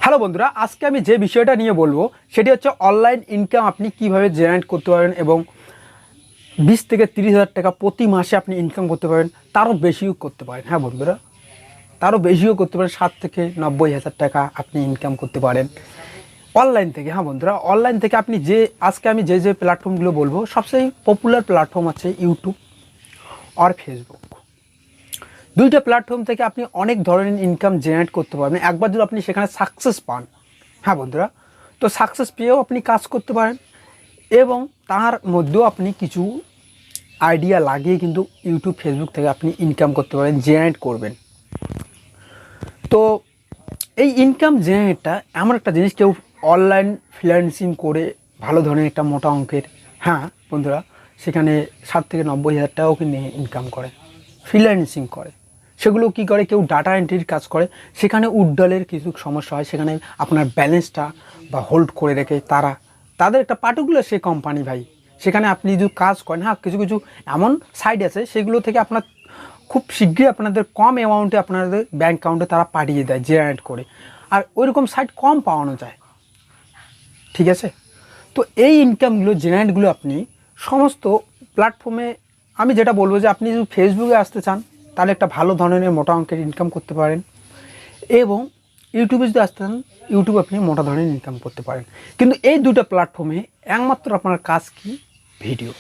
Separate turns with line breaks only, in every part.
Hello বন্ধুরা, আজকে আমি যে বিষয়টা নিয়ে বলবো সেটি হচ্ছে অনলাইন ইনকাম আপনি কিভাবে জেনারেট করতে পারেন এবং 20 থেকে 30 হাজার টাকা প্রতি মাসে আপনি ইনকাম করতে পারেন, তারও বেশিও করতে পারেন। হ্যাঁ বন্ধুরা, তারও বেশিও করতে পারেন। 60 থেকে 90 হাজার টাকা আপনি ইনকাম করতে পারেন অনলাইন থেকে। হ্যাঁ বন্ধুরা, অনলাইন থেকে আপনি আজকে আমি যে প্ল্যাটফর্মগুলো বলবো, সবচেয়ে পপুলার প্ল্যাটফর্ম আছে ইউটিউব আর ফেসবুক। দুইটা প্ল্যাটফর্ম থেকে আপনি অনেক ধরনের ইনকাম জেনারেট করতে পারবেন একবার যদি আপনি সেখানে সাকসেস পান। হ্যাঁ বন্ধুরা, তো সাকসেস পেয়েও আপনি কাজ করতে পারেন এবং তার মধ্যেও আপনি কিছু আইডিয়া লাগিয়ে কিন্তু ইউটিউব ফেসবুক থেকে আপনি ইনকাম করতে পারেন, জেনারেট করবেন। তো এই ইনকাম জেনারেটটা এমন একটা জিনিস, কেউ অনলাইন ফ্রিল্যান্সিং করে ভালো ধরনের একটা মোটা অঙ্কের, হ্যাঁ বন্ধুরা, সেখানে 60 থেকে 90 হাজার টাকাও কিন্তু ইনকাম করে, ফ্রিল্যান্সিং করে। সেগুলো কি করে, কেউ ডাটা এন্ট্রির কাজ করে, সেখানে উড্ডলের কিছু সমস্যা হয়, সেখানে আপনার ব্যালেন্সটা বা হোল্ড করে রেখে তাদের একটা পার্টিকুলার সে কোম্পানি ভাই, সেখানে আপনি যদি কাজ করেন, হ্যাঁ কিছু কিছু এমন সাইট আছে সেগুলো থেকে আপনার খুব শীঘ্রই আপনাদের কম অ্যামাউন্টে আপনাদের ব্যাঙ্ক অ্যাকাউন্টে তারা পাঠিয়ে দেয় জেনারেট করে, আর ওইরকম সাইট কম পাওয়ানো যায়। ঠিক আছে, তো এই ইনকামগুলো জেনারেটগুলো আপনি সমস্ত প্ল্যাটফর্মে, আমি যেটা বলবো যে আপনি যদি ফেসবুকে আসতে চান তাহলে একটা ভালো ধরনের মোটা অঙ্কের ইনকাম করতে পারেন, এবং ইউটিউবে যদি আসতে চান ইউটিউবে আপনি মোটা ধরনের ইনকাম করতে পারেন। কিন্তু এই দুটো প্ল্যাটফর্মে একমাত্র আপনার কাজ কি, ভিডিও।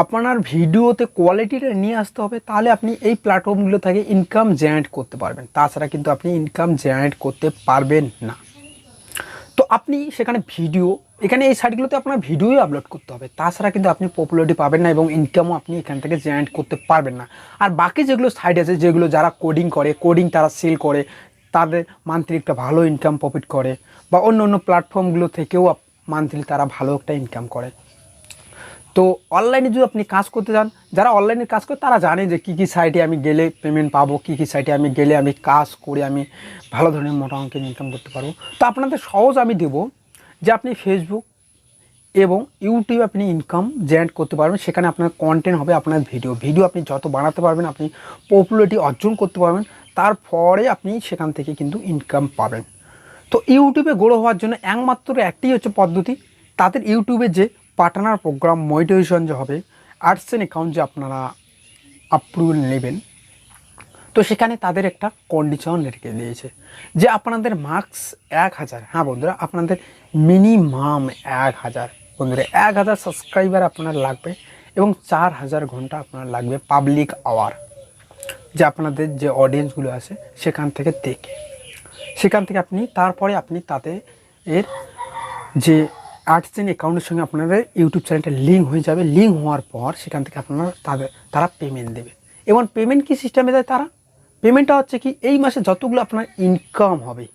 আপনার ভিডিওতে কোয়ালিটিটা নিয়ে আসতে হবে, তাহলে আপনি এই প্ল্যাটফর্মগুলো থেকে ইনকাম জেনারেট করতে পারবেন, তাছাড়া কিন্তু আপনি ইনকাম জেনারেট করতে পারবেন না। তো আপনি সেখানে এখানে এই সাইটগুলোতে আপনার ভিডিওই আপলোড করতে হবে, তাছাড়া কিন্তু আপনি পপুলারিটি পাবেন না এবং ইনকামও আপনি এখান থেকে জেনারেট করতে পারবেন না। আর বাকি যেগুলো সাইট আছে, যেগুলো যারা কোডিং তারা সেল করে, তাদের মান্থলি একটা ভালো ইনকাম প্রফিট করে, বা অন্য অন্য প্ল্যাটফর্মগুলো থেকেও মান্থলি তারা ভালো একটা ইনকাম করে। তো অনলাইনে যদি আপনি কাজ করতে চান, যারা অনলাইনে কাজ করে তারা জানে যে কী সাইটে আমি গেলে পেমেন্ট পাবো, কী সাইটে আমি গেলে আমি কাজ করে আমি ভালো ধরনের মোটা অঙ্কের ইনকাম করতে পারবো। তো আপনাদের সহজ আমি দেবো যে আপনি ফেসবুক এবং ইউটিউবে আপনি ইনকাম জেনারেট করতে পারবেন। সেখানে আপনার কন্টেন্ট হবে, আপনার ভিডিও আপনি যত বানাতে পারবেন আপনি পপুলারিটি অর্জন করতে পারবেন, তারপরে আপনি সেখান থেকে কিন্তু ইনকাম পাবেন। তো ইউটিউবে গ্রো হওয়ার জন্য একমাত্র একটি হচ্ছে পদ্ধতি, তাদের ইউটিউবে যে পার্টনার প্রোগ্রাম মনিটাইজেশন যে হবে, অ্যাডসেন্স অ্যাকাউন্ট যে আপনারা অ্যাপ্রুভাল নেবেন, তো সেখানে তাদের একটা কন্ডিশন রেখে দিয়েছে যে আপনাদের মার্কস 1000। হ্যাঁ বন্ধুরা, আপনাদের মিনিমাম 1000 বন্ধুরা, 1000 সাবস্ক্রাইবার আপনার লাগবে এবং 4000 ঘন্টা আপনার লাগবে পাবলিক আওয়ার, যে আপনাদের যে অডিয়েন্সগুলো আছে সেখান থেকে আপনি তারপরে আপনি তাদের যে অ্যাডসেন্স অ্যাকাউন্টের সঙ্গে আপনাদের ইউটিউব চ্যানেলটা লিঙ্ক হয়ে যাবে। লিঙ্ক হওয়ার পর সেখান থেকে তারা পেমেন্ট দেবে। এবং পেমেন্ট কি সিস্টেমে দেয় তারা, পেমেন্টটা হচ্ছে কি, এই মাসে যতগুলো আপনার ইনকাম হবে,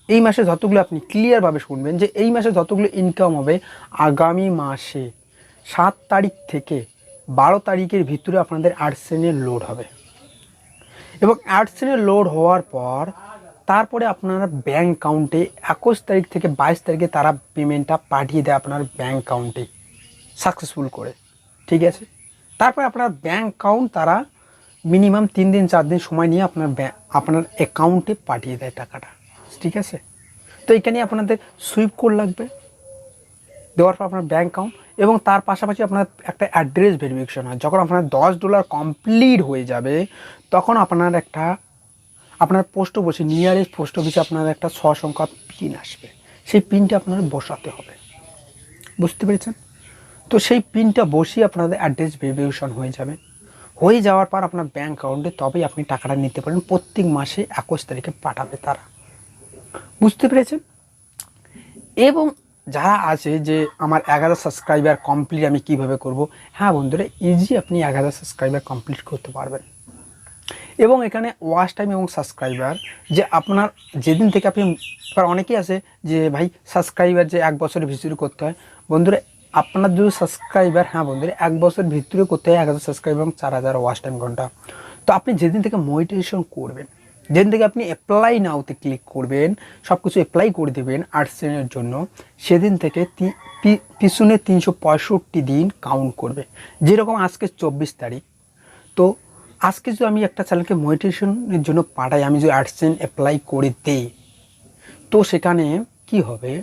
এই মাসে যতগুলো আপনি ক্লিয়ারভাবে শুনবেন যে এই মাসে যতগুলো ইনকাম হবে, আগামী মাসে 7 তারিখ থেকে 12 তারিখের ভিতরে আপনাদের অ্যাডসেন্সে লোড হবে, এবং অ্যাডসেন্সে লোড হওয়ার পর তারপরে আপনার ব্যাঙ্ক অ্যাকাউন্টে 21 তারিখ থেকে 22 তারিখে তারা পেমেন্টটা পাঠিয়ে দেয় আপনার ব্যাঙ্ক অ্যাকাউন্টে সাকসেসফুল করে। ঠিক আছে, তারপরে আপনার ব্যাঙ্ক অ্যাকাউন্ট তারা মিনিমাম 3 দিন 4 দিন সময় নিয়ে আপনার অ্যাকাউন্টে পাঠিয়ে দেয় টাকাটা। ঠিক আছে, তো এখানে আপনাদের সুইপ কোড লাগবে, দেওয়ার পর আপনার ব্যাঙ্ক অ্যাকাউন্ট, এবং তার পাশাপাশি আপনার একটা অ্যাড্রেস ভেরিফিকেশন হয়। যখন আপনার $10 কমপ্লিট হয়ে যাবে তখন আপনার পোস্ট অফিসে, নিয়ারেস্ট পোস্ট অফিসে আপনার একটা 6 সংখ্যা পিন আসবে, সেই পিনটা আপনার বসাতে হবে। বুঝতে পেরেছেন? তো সেই পিনটা বসিয়ে আপনাদের অ্যাড্রেস ভেরিফিকেশন হয়ে যাওয়ার পর আপনার ব্যাঙ্ক অ্যাকাউন্টে তবেই আপনি টাকাটা নিতে পারেন। প্রত্যেক মাসে 21 তারিখে পাঠাবে তারা। বুঝতে পেরেছেন? এবং যারা আছে যে আমার 1000 সাবস্ক্রাইবার কমপ্লিট আমি কিভাবে করব, হ্যাঁ বন্ধুরা, ইজি আপনি 1000 সাবস্ক্রাইবার কমপ্লিট করতে পারবেন। এবং এখানে ওয়াচ টাইম এবং সাবস্ক্রাইবার যে আপনার যেদিন থেকে আপনি, অনেকেই আছে যে ভাই সাবস্ক্রাইবার যে 1 বছরের ভিতরে করতে হয়। বন্ধুরা, আপনার যদি সাবস্ক্রাইবার, হ্যাঁ বন্ধুরা, 1 বছর ভিতরে করতে হয় 1000 সাবস্ক্রাইবার এবং 4000 ওয়াচ টাইম ঘন্টা। তো আপনি যেদিন থেকে মনিটাইজেশন করবেন, যেদিন থেকে আপনি অ্যাপ্লাই নাওতে ক্লিক করবেন, সব কিছু অ্যাপ্লাই করে দেবেন অ্যাডসেন্সের জন্য, সেদিন থেকে পিছনে 365 দিন কাউন্ট করবে। যেরকম আজকে 24 তারিখ, তো আজকে যদি আমি একটা চ্যানেলকে মনিটাইজেশনের জন্য পাঠাই, আমি যদি অ্যাডসেন্স অ্যাপ্লাই করে দেই, তো সেখানে কি হবে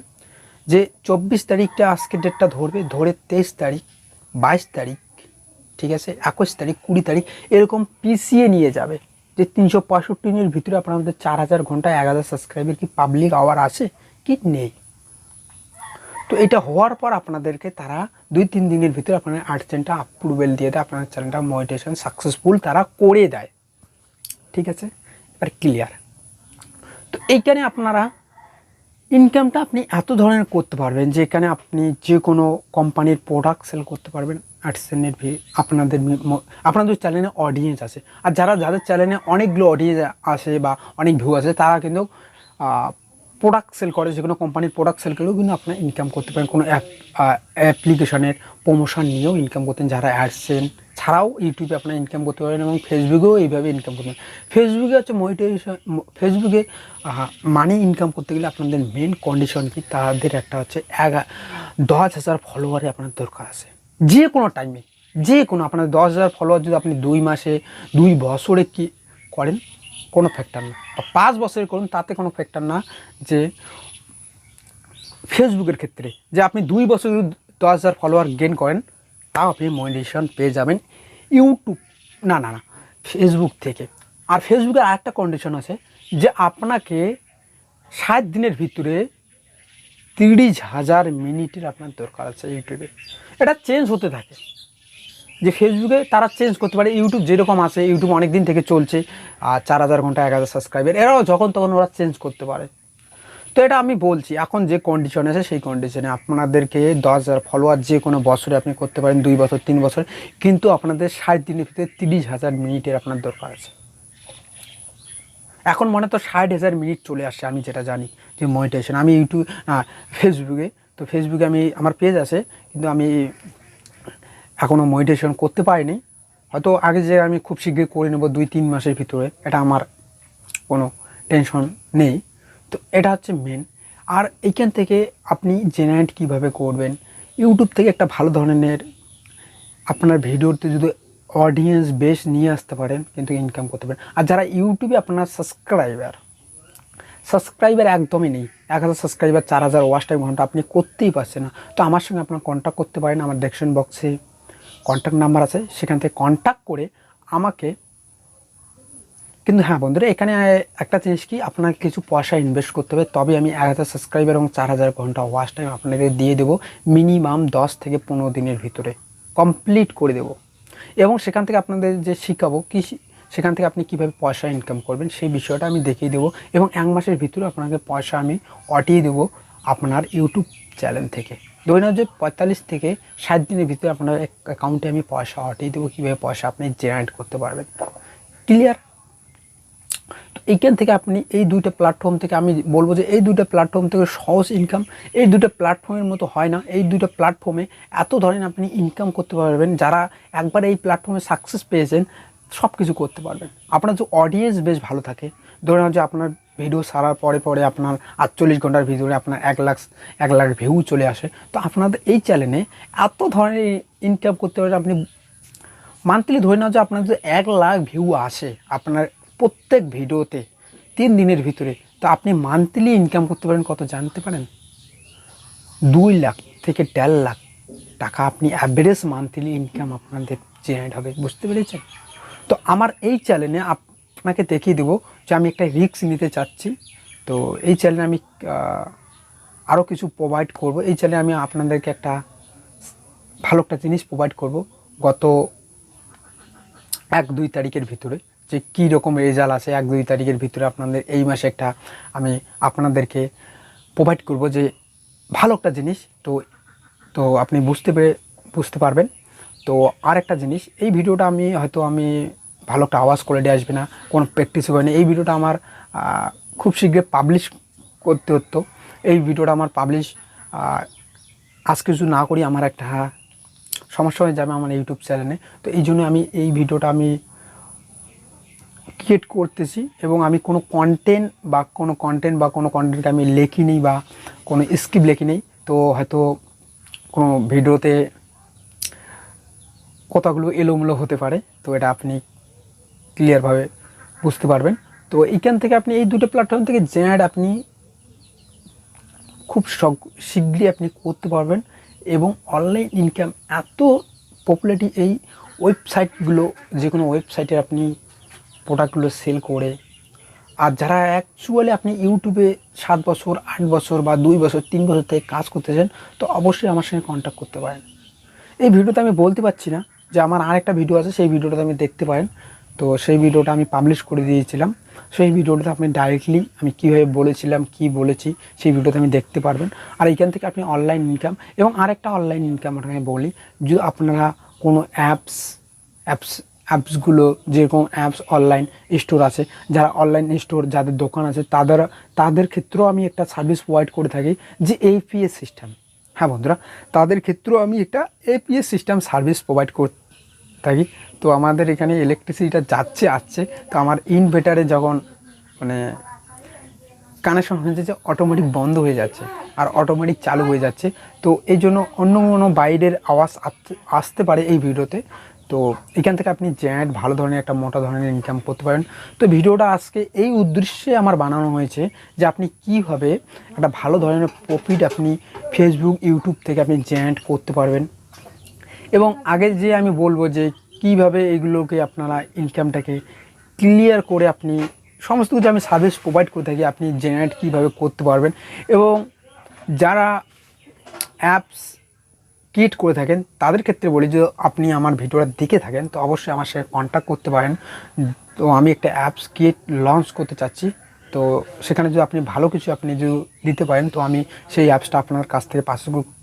যে 24 তারিখটা আজকের ডেটটা ধরবে, ধরে 23 তারিখ, 22 তারিখ, ঠিক আছে, 21 তারিখ, 20 তারিখ এরকম পিছিয়ে নিয়ে যাবে যে 365 দিনের ভিতরে আপনাদের 4000 ঘন্টা 1000 সাবস্ক্রাইবার কি পাবলিক আওয়ার আছে কি নেই। তো এটা হওয়ার পর আপনাদেরকে তারা 2-3 দিনের ভিতরে আপনার AdSense অ্যাপ্রুভেল দিয়ে দেয়, আপনার চ্যানেলটা মনিটাইজেশন সাকসেসফুল তারা করে দেয়, ঠিক আছে। এবার ক্লিয়ার। তো এইখানে আপনারা ইনকামটা আপনি এত ধরনের করতে পারবেন যে এখানে আপনি যে কোনো কোম্পানির প্রোডাক্ট সেল করতে পারবেন AdSense আপনাদের চ্যানেলে অডিয়েন্স আছে। আর যাদের চ্যানেলে অনেকগুলো অডিয়েন্স আসে বা অনেক ভিউ আছে তারা কিন্তু প্রোডাক্ট সেল করে, যে কোনো কোম্পানির প্রোডাক্ট সেল করেও কিন্তু আপনার ইনকাম করতে পারেন। কোনো অ্যাপ্লিকেশনের প্রমোশন নিয়েও ইনকাম করতেন, যারা AdSense ছাড়াও ইউটিউবে আপনার ইনকাম করতে পারেন এবং ফেসবুকেও এইভাবে ইনকাম করতে পারেন। ফেসবুকে হচ্ছে মনিটাইজেশন, ফেসবুকে মানি ইনকাম করতে গেলে আপনাদের মেন কন্ডিশন কি, তাদের একটা হচ্ছে 10,000 ফলোয়ারে আপনার দরকার আছে যে কোনো টাইমে, যে কোনো আপনার 10,000 ফলোয়ার যদি আপনি 2 মাসে 2 বছরে কি করেন কোনো ফ্যাক্টর না, বা 5 বছরে করুন তাতে কোনো ফ্যাক্টর না। যে ফেসবুকের ক্ষেত্রে যে আপনি 2 বছর 10,000 ফলোয়ার গেইন করেন তাও আপনি মনিটাইজেশন পেয়ে যাবেন ইউটিউব না ফেসবুক থেকে। আর ফেসবুকের আরেকটা কন্ডিশন আছে যে আপনাকে 60 দিনের ভিতরে 30,000 মিনিটের আপনার দরকার আছে ইউটিউবে। এটা চেঞ্জ হতে থাকে, যে ফেসবুকে তারা চেঞ্জ করতে পারে। ইউটিউব যেরকম আছে, ইউটিউব অনেক দিন থেকে চলছে, আর 4000 ঘন্টা 1000 সাবস্ক্রাইবার, এরাও যখন তখন ওরা চেঞ্জ করতে পারে। তো এটা আমি বলছি এখন যে কন্ডিশন আছে সেই কন্ডিশনে আপনাদেরকে 10,000 ফলোয়ার যে কোনো বছরে আপনি করতে পারেন, 2 বছর 3 বছর, কিন্তু আপনাদের 60 দিনের ভিতরে 30,000 মিনিটের আপনার দরকার আছে। এখন মনে তো 60,000 মিনিট চলে আসছে, আমি যেটা জানি যে মনিটাইজেশন আমি ইউটিউব ফেসবুকে, তো ফেসবুকে আমি আমার পেজ আছে কিন্তু আমি এখনও মনিটাইজেশন করতে পারিনি। হয়তো আগে যে আমি খুব শীঘ্রই করে নেব 2-3 মাসের ভিতরে, এটা আমার কোনো টেনশন নেই। তো এটা হচ্ছে মেন। আর এইখান থেকে আপনি জেনারেট কীভাবে করবেন, ইউটিউব থেকে একটা ভালো ধরনের আপনার ভিডিওতে যদি অডিয়েন্স বেশ নিয়ে আসতে পারেন কিন্তু ইনকাম করতে পারেন। আর যারা ইউটিউবে আপনার সাবস্ক্রাইবার একদমই নেই, 1000 সাবস্ক্রাইবার 4000 ওয়াচ টাইম ঘন্টা আপনি করতেই পারছেন না, তো আমার সঙ্গে আপনার কন্ট্যাক্ট করতে পারেন। আমার ডেসক্রিপশন বক্সে কন্ট্যাক্ট নাম্বার আছে, সেখান থেকে কন্ট্যাক্ট করে আমাকে। কিন্তু হ্যাঁ বন্ধুরা, এখানে একটা জিনিস কি, আপনাকে কিছু পয়সা ইনভেস্ট করতে হবে, তবে আমি 1000 সাবস্ক্রাইবার এবং 4000 ঘন্টা ওয়াচ টাইম আপনাকে দিয়ে দেবো মিনিমাম 10 থেকে 15 দিনের ভিতরে কমপ্লিট করে দেব। এবং সেখান থেকে আপনাদের যে শিখাবো কি, সেখান থেকে আপনি কীভাবে পয়সা ইনকাম করবেন সেই বিষয়টা আমি দেখিয়ে দেবো। এবং 1 মাসের ভিতরে আপনাকে পয়সা আমি অটিয়ে দেবো আপনার ইউটিউব চ্যানেল থেকে। ধরে নাও যে 45 থেকে 60 দিনের ভিতরে আপনার অ্যাকাউন্টে আমি পয়সা অটিয়ে দেবো, কীভাবে পয়সা আপনি জেনারেট করতে পারবেন। ক্লিয়ার? তো এইখান থেকে আপনি এই 2টা প্ল্যাটফর্ম থেকে আমি বলবো যে এই 2টা প্ল্যাটফর্ম থেকে সহজ ইনকাম এই 2টা প্ল্যাটফর্মের মতো হয় না। এই 2টা প্ল্যাটফর্মে এত ধরনের আপনি ইনকাম করতে পারবেন, যারা একবার এই প্ল্যাটফর্মে সাকসেস পেয়েছেন সব কিছু করতে পারবেন। আপনার যে অডিয়েন্স বেশ ভালো থাকে, ধরে নাও যে আপনার ভিডিও সারার পরে আপনার 48 ঘন্টার ভিডিওতে আপনার 1 লাখ ভিউ চলে আসে, তো আপনাদের এই চ্যানেলে এত ধরনের ইনকাম করতে পারেন। আপনি মান্থলি ধরে নাও যে আপনার যে 1 লাখ ভিউ আসে আপনার প্রত্যেক ভিডিওতে 3 দিনের ভিতরে, তো আপনি মান্থলি ইনকাম করতে পারেন কত জানতে পারেন? 2 লাখ থেকে 1.5 লাখ টাকা আপনি অ্যাভারেজ মান্থলি ইনকাম আপনাদের জেনারেট হবে। বুঝতে পেরেছেন? তো আমার এই চ্যানেলে আপনাকে দেখিয়ে দেবো যে আমি একটা রিস্ক নিতে চাচ্ছি। তো এই চ্যানেলে আমি আরও কিছু প্রোভাইড করব। এই চ্যানেলে আমি আপনাদেরকে একটা ভালো একটা জিনিস প্রোভাইড করব গত 1-2 তারিখের ভিতরে, যে কী রকম রেজাল্ট আছে 1-2 তারিখের ভিতরে আপনাদের এই মাসে একটা আমি আপনাদেরকে প্রোভাইড করব যে ভালো একটা জিনিস। তো আপনি বুঝতে পারবেন। তো আর একটা জিনিস, এই ভিডিওটা আমি হয়তো ভালো একটা আওয়াজ কোয়ালিটি আসবে না, কোনো প্র্যাকটিস হবে না। এই ভিডিওটা আমার খুব শীঘ্রই পাবলিশ করতে হতো। এই ভিডিওটা আমার পাবলিশ আজকে যদি না করি আমার একটা সমস্যা হয়ে যাবে আমার ইউটিউব চ্যানেলে। তো এই জন্য আমি এই ভিডিওটা আমি ক্রিয়েট করতেছি এবং আমি কোনো কন্টেন্টকে আমি লিখিনি বা কোনো স্ক্রিপ্ট লিখি নেই। তো হয়তো কোনো ভিডিওতে কথাগুলো এলোমেলো হতে পারে, তো এটা আপনি ক্লিয়ারভাবে বুঝতে পারবেন। তো এইখান থেকে আপনি এই 2টো প্ল্যাটফর্ম থেকে জেনারেট আপনি খুব শীঘ্রই আপনি করতে পারবেন। এবং অনলাইন ইনকাম এত পপুলারিটি, এই ওয়েবসাইটগুলো, যে কোনো ওয়েবসাইটে আপনি প্রোডাক্টগুলো সেল করে, আর যারা অ্যাকচুয়ালি আপনি ইউটিউবে 7 বছর 8 বছর বা 2 বছর 3 বছর থেকে কাজ করতেছেন, তো অবশ্যই আমার সঙ্গে কন্ট্যাক্ট করতে পারেন। এই ভিডিওতে আমি বলতে পারছি না যে আমার আরেকটা ভিডিও আছে, সেই ভিডিওটা আমি দেখতে পারেন। তো সেই ভিডিওটা আমি পাবলিশ করে দিয়েছিলাম। সেই ভিডিওটাতে আপনি ডাইরেক্টলি আমি কীভাবে বলেছিলাম, কি বলেছি, সেই ভিডিওতে আমি দেখতে পারবেন। আর এইখান থেকে আপনি অনলাইন ইনকাম, এবং আরেকটা অনলাইন ইনকাম আপনাকে বলি, যদি আপনারা কোনো অ্যাপসগুলো, যেরকম অ্যাপস অনলাইন স্টোর আছে, যারা অনলাইন স্টোর, যাদের দোকান আছে, তাদের ক্ষেত্রেও আমি একটা সার্ভিস প্রোভাইড করে থাকি, যে এপিএস সিস্টেম। হ্যাঁ বন্ধুরা, তাদের ক্ষেত্রেও আমি একটা এপিএস সিস্টেম সার্ভিস প্রোভাইড করে থাকি। তো আমাদের এখানে ইলেকট্রিসিটিটা আসছে, তো আমার ইনভার্টারে যখন মানে কানেকশন হয়েছে, যে অটোমেটিক বন্ধ হয়ে যাচ্ছে আর অটোমেটিক চালু হয়ে যাচ্ছে। তো এই জন্য অন্য কোনো বাইরের আওয়াজ আসতে পারে এই ভিডিওতে। তো এখান থেকে আপনি ভালো ধরনের একটা মোটা ধরনের ইনকাম করতে পারেন। তো ভিডিওটা আজকে এই উদ্দেশ্যে আমার বানানো হয়েছে, যে আপনি কীভাবে একটা ভালো ধরনের প্রফিট আপনি ফেসবুক, ইউটিউব থেকে আপনি জেনারেট করতে পারবেন। এবং আগে যে আমি বলবো যে কিভাবে এগুলোকে আপনারা ইনকামটাকে ক্লিয়ার করে আপনি সমস্ত কিছু আমি সার্ভিস প্রোভাইড করে থাকি, আপনি জেনারেট কীভাবে করতে পারবেন। এবং যারা অ্যাপস ক্রিয়েট করে থাকেন তাদের ক্ষেত্রে বলি, যে আপনি আমার ভিডিওটা দেখে থাকেন, তো অবশ্যই আমার সাথে কন্ট্যাক্ট করতে পারেন। তো আমি একটা অ্যাপস লঞ্চ করতে চাচ্ছি। তো সেখানে যদি আপনি ভালো কিছু আপনি যদি দিতে পারেন, তো আমি সেই অ্যাপসটা আপনার কাছ থেকে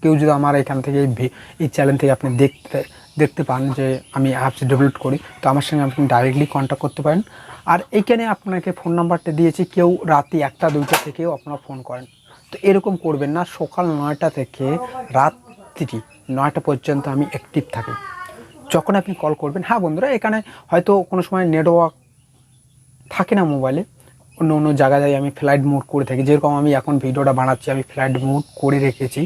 কেউ যদি আমার এখান থেকে এই চ্যানেল থেকে আপনি দেখতে পান যে আমি অ্যাপস ডেভেলপ করি, তো আমার সঙ্গে আপনি ডাইরেক্টলি কন্ট্যাক্ট করতে পারেন। আর এইখানে আপনাকে ফোন নাম্বারটা দিয়েছি, কেউ রাতে 1টা 2টা থেকেও আপনারা ফোন করেন, তো এরকম করবেন না। সকাল 9টা থেকে রাত্রি 9টা পর্যন্ত আমি অ্যাক্টিভ থাকি, যখন আপনি কল করবেন। হ্যাঁ বন্ধুরা, এখানে হয়তো কোনো সময় নেটওয়ার্ক থাকে না মোবাইলে, অন্য অন্য জায়গায় আমি ফ্লাইট মোড করে থাকি, যেরকম আমি এখন ভিডিওটা বানাচ্ছি আমি ফ্লাইট মোড করে রেখেছি।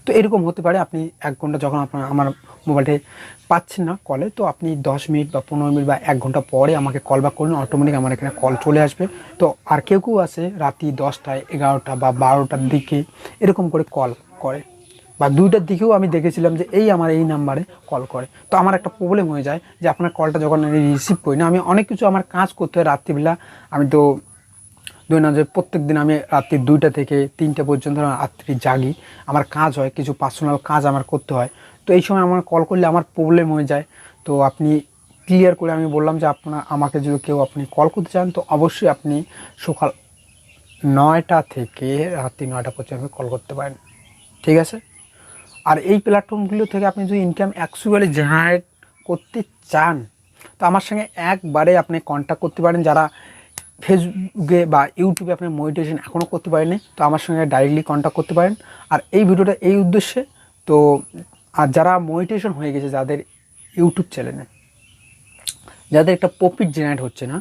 তো এরকম হতে পারে আপনি 1 ঘন্টা যখন আপনার আমার মোবাইলটা পাচ্ছেন না কলে, তো আপনি 10 মিনিট বা 15 মিনিট বা 1 ঘন্টা পরে আমাকে কল ব্যাক করুন, অটোমেটিক আমার এখানে কল চলে আসবে। তো আর কেউ আছে রাতি 10টায় 11টা বা 12টার দিকে এরকম করে কল করে, বা 2টার দিকেও আমি দেখেছিলাম যে আমার এই নাম্বারে কল করে। তো আমার একটা প্রবলেম হয়ে যায় যে আপনার কলটা যখন আমি রিসিভ করি না, আমি অনেক কিছু আমার কাজ করতে হয় রাত্রিবেলা। আমি তো যে প্রত্যেক দিন আমি রাত্রি 2টা থেকে 3টা পর্যন্ত রাত্রি জাগি, আমার কাজ হয়, কিছু পার্সোনাল কাজ আমার করতে হয়। তো এই সময় আমার কল করলে আমার প্রবলেম হয়ে যায়। তো আপনি ক্লিয়ার করে আমি বললাম যে আমাকে যদি কেউ আপনি কল করতে চান, তো অবশ্যই আপনি সকাল 9টা থেকে রাত্রি 9টা পর্যন্ত কল করতে পারেন, ঠিক আছে। আর এই প্ল্যাটফর্মগুলো থেকে আপনি যদি ইনকাম অ্যাকচুয়ালি জেনারেট করতে চান, তো আমার সঙ্গে একবারে আপনি কন্ট্যাক্ট করতে পারেন। যারা ফেসবুকে বা ইউটিউবে আপনি মনিটাইজেশন এখনও করতে পারেননি, তো আমার সঙ্গে ডাইরেক্টলি কন্ট্যাক্ট করতে পারেন। আর এই ভিডিওটা এই উদ্দেশ্যে, তো আর যারা মনিটাইজেশন হয়ে গেছে, যাদের ইউটিউব চ্যানেলে যাদের একটা প্রফিট জেনারেট হচ্ছে না,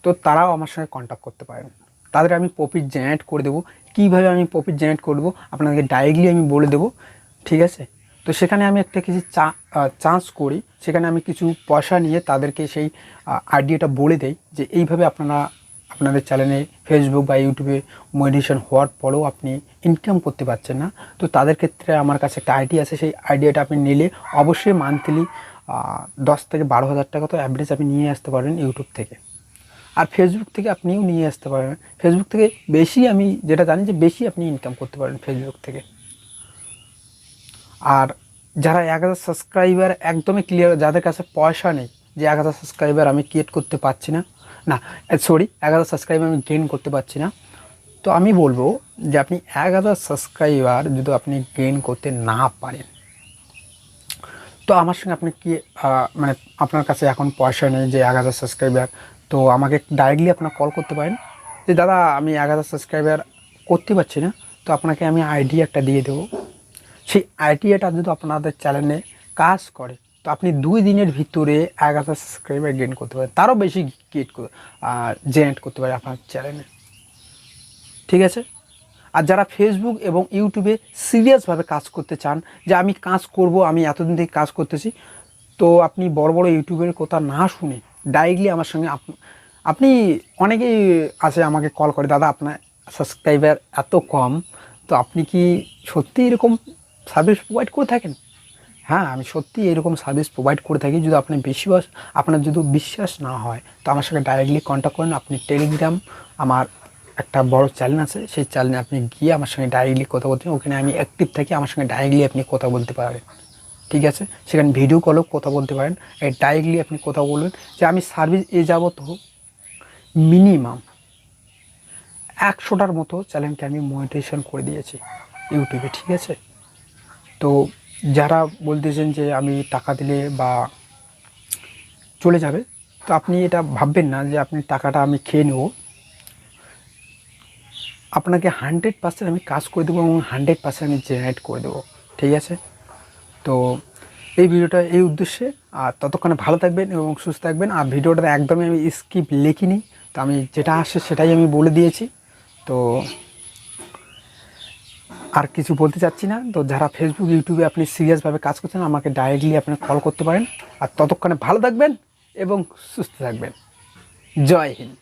তো তারাও আমার সঙ্গে কন্ট্যাক্ট করতে পারেন। তাদের আমি প্রফিট জেনারেট করে দেবো। কীভাবে আমি প্রফিট জেনারেট করবো আপনাদেরকে ডাইরেক্টলি আমি বলে দেবো, ঠিক আছে। তো সেখানে আমি একটা কিছু চান্স করি, সেখানে আমি কিছু পয়সা নিয়ে তাদেরকে সেই আইডিয়াটা বলে দেই, যে এইভাবে আপনাদের চ্যানেলে ফেসবুক বা ইউটিউবে মনিটাইজেশন হওয়ার পরেও আপনি ইনকাম করতে পারছেন না। তো তাদের ক্ষেত্রে আমার কাছে একটা আইডিয়া আছে, সেই আইডিয়াটা আপনি নিলে অবশ্যই মান্থলি 10 থেকে 12 হাজার টাকা তো অ্যাভারেজ আপনি নিয়ে আসতে পারবেন ইউটিউব থেকে। আর ফেসবুক থেকে আপনিও নিয়ে আসতে পারবেন। ফেসবুক থেকে বেশি, আমি যেটা জানি যে বেশি আপনি ইনকাম করতে পারবেন ফেসবুক থেকে। আর যারা 1000 সাবস্ক্রাইবার একদমই ক্লিয়ার, যাদের কাছে পয়সা নেই, যে 1000 সাবস্ক্রাইবার আমি ক্রিয়েট করতে পারছি না, 1000 সাবস্ক্রাইবার আমি গেইন করতে পারছি না, তো আমি বলবো যে আপনি 1000 সাবস্ক্রাইবার যদি আপনি গেইন করতে না পারেন, তো আমার সঙ্গে আপনি কি মানে আপনার কাছে এখন পয়সা নেই যে 1000 সাবস্ক্রাইবার, তো আমাকে ডাইরেক্টলি আপনার কল করতে পারেন যে দাদা আমি 1000 সাবস্ক্রাইবার করতে পারছি না, তো আপনাকে আমি আইডিয়া একটা দিয়ে দেবো। সেই আইডিয়াটা যদি আপনাদের চ্যানেলে কাজ করে, তো আপনি 2 দিনের ভিতরে 1000 সাবস্ক্রাইবার গেইন করতে পারেন, তারও বেশি জেনারেট করতে পারে আপনার চ্যানেলে, ঠিক আছে। আর যারা ফেসবুক এবং ইউটিউবে সিরিয়াসভাবে কাজ করতে চান, যে আমি কাজ করব, আমি এতদিন থেকে কাজ করতেছি, তো আপনি বড় বড় ইউটিউবের কথা না শুনে ডাইরেক্টলি আমার সঙ্গে আপনি অনেকেই আছে আমাকে কল করে, দাদা আপনার সাবস্ক্রাইবার এত কম, তো আপনি কি সত্যি এরকম সার্ভিস প্রোভাইড করে থাকেন? হ্যাঁ, আমি সত্যি এরকম সার্ভিস প্রোভাইড করে থাকি। যদি আপনার যদি বিশ্বাস না হয় তো আমার সঙ্গে ডাইরেক্টলি কন্ট্যাক্ট করেন। আপনি টেলিগ্রাম, আমার একটা বড় চ্যানেল আছে, সেই চ্যানেলে আপনি গিয়ে আমার সঙ্গে ডাইরেক্টলি কথা বলতে, ওখানে আমি অ্যাক্টিভ থাকি, আমার সঙ্গে ডাইরেক্টলি আপনি কথা বলতে পারেন। ঠিক আছে, সেখানে ভিডিও কলেও কথা বলতে পারেন। ডাইরেক্টলি আপনি কথা বলবেন যে আমি সার্ভিস যাবত মিনিমাম 100টার মতো চ্যানেলকে আমি মনিটাইজেশন করে দিয়েছি ইউটিউবে। ঠিক আছে, তো যারা বলতেছেন যে আমি টাকা দিলে বা চলে যাবে, তো আপনি এটা ভাববেন না যে আপনি টাকাটা আমি খেয়ে নেব। আপনাকে 100% আমি কাজ করে দেবো এবং 100% আমি জেনারেট করে দেবো। ঠিক আছে, তো এই ভিডিওটা এই উদ্দেশ্যে। আর ততক্ষণে ভালো থাকবেন এবং সুস্থ থাকবেন। আর ভিডিওটা একদমই আমি স্কিপ লিখিনি, তো আমি যেটা আসে সেটাই আমি বলে দিয়েছি। তো আর কিছু বলতে চাচ্ছি না। তো যারা ফেসবুক, ইউটিউবে আপনি সিরিয়াসভাবে কাজ করছেন, আমাকে ডাইরেক্টলি আপনি কল করতে পারেন। আর ততক্ষণে ভালো থাকবেন এবং সুস্থ থাকবেন। জয় হিন্দ।